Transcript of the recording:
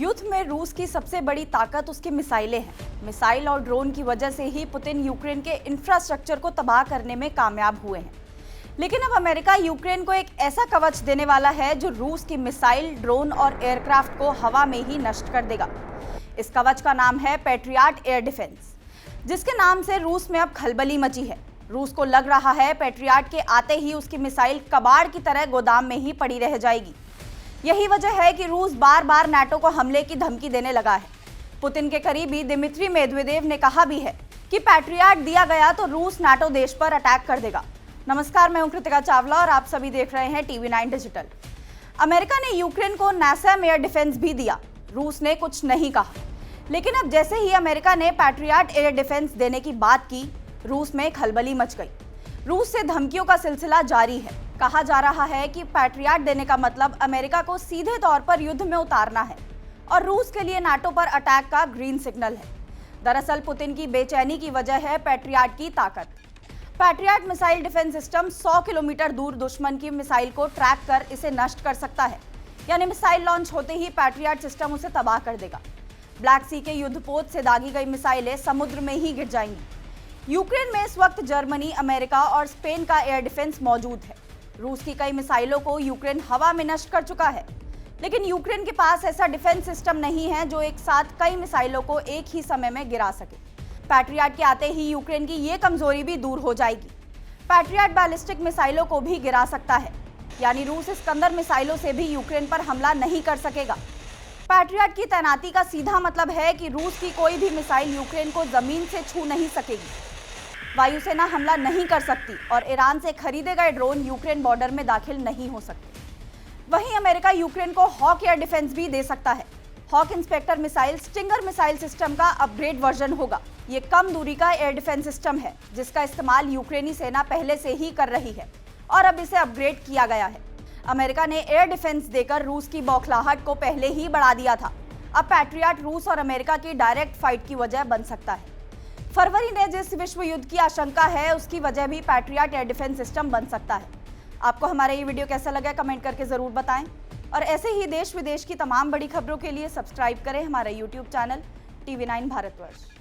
युद्ध में रूस की सबसे बड़ी ताकत उसकी मिसाइलें हैं। मिसाइल और ड्रोन की वजह से ही पुतिन यूक्रेन के इंफ्रास्ट्रक्चर को तबाह करने में कामयाब हुए हैं। लेकिन अब अमेरिका यूक्रेन को एक ऐसा कवच देने वाला है जो रूस की मिसाइल, ड्रोन और एयरक्राफ्ट को हवा में ही नष्ट कर देगा। इस कवच का नाम है पैट्रियट एयर डिफेंस, जिसके नाम से रूस में अब खलबली मची है। रूस को लग रहा है पैट्रियट के आते ही उसकी मिसाइल कबाड़ की तरह गोदाम में ही पड़ी रह जाएगी। यही वजह है कि रूस बार बार नाटो को हमले की धमकी देने लगा है। पुतिन के करीबी दिमित्री मेदवेदेव ने कहा भी है कि पैट्रियट दिया गया तो रूस नाटो देश पर अटैक कर देगा। नमस्कार, मैं हूं कृतिका चावला और आप सभी देख रहे हैं TV9 डिजिटल। अमेरिका ने यूक्रेन को NASAM एयर डिफेंस भी दिया, रूस ने कुछ नहीं कहा। लेकिन अब जैसे ही अमेरिका ने पैट्रियट एयर डिफेंस देने की बात की, रूस में खलबली मच गई। रूस से धमकियों का सिलसिला जारी है। कहा जा रहा है कि पैट्रियट देने का मतलब अमेरिका को सीधे तौर पर युद्ध में उतारना है और रूस के लिए नाटो पर अटैक का ग्रीन सिग्नल है। दरअसल पुतिन की बेचैनी की वजह है पैट्रियट की ताकत। Patriot missile defence system 100 kilometre दूर दुश्मन की मिसाइल को ट्रैक कर इसे नष्ट कर सकता है, यानी मिसाइल लॉन्च होते ही पैट्रियट सिस्टम उसे तबाह कर देगा। ब्लैक सी के युद्धपोत से दागी गई मिसाइलें समुद्र में ही गिर जाएंगी। यूक्रेन में इस वक्त जर्मनी, अमेरिका और स्पेन का एयर डिफेंस मौजूद है। रूस की कई मिसाइलों को यूक्रेन हवा में नष्ट कर चुका है, लेकिन यूक्रेन के पास ऐसा डिफेंस सिस्टम नहीं है जो एक साथ कई मिसाइलों को एक ही समय में गिरा सके। पैट्रियट के आते ही यूक्रेन की ये कमजोरी भी दूर हो जाएगी। पैट्रियट बैलिस्टिक मिसाइलों को भी गिरा सकता है, यानी रूस इस्कंदर मिसाइलों से भी यूक्रेन पर हमला नहीं कर सकेगा। पैट्रियट की तैनाती का सीधा मतलब है कि रूस की कोई भी मिसाइल यूक्रेन को जमीन से छू नहीं सकेगी, वायुसेना हमला नहीं कर सकती और ईरान से खरीदे गए ड्रोन यूक्रेन बॉर्डर में दाखिल नहीं हो सकते। वहीं अमेरिका यूक्रेन को हॉक एयर डिफेंस भी दे सकता है। Hawk interceptor missile stinger missile system का अपग्रेड वर्जन होगा। ये कम दूरी का एयर डिफेंस सिस्टम है जिसका इस्तेमाल यूक्रेनी सेना पहले से ही कर रही है और अब इसे अपग्रेड किया गया है। अमेरिका ने एयर डिफेंस देकर रूस की बौखलाहट को पहले ही बढ़ा दिया था। अब पैट्रियट रूस और अमेरिका की डायरेक्ट फाइट की वजह बन सकता है। फरवरी में जिस विश्व युद्ध की आशंका है उसकी वजह भी पैट्रियट एयर डिफेंस सिस्टम बन सकता है। आपको हमारा ये वीडियो कैसा लगा कमेंट करके जरूर बताएं और ऐसे ही देश विदेश की तमाम बड़ी खबरों के लिए सब्सक्राइब करें हमारा YouTube चैनल TV9 भारतवर्ष।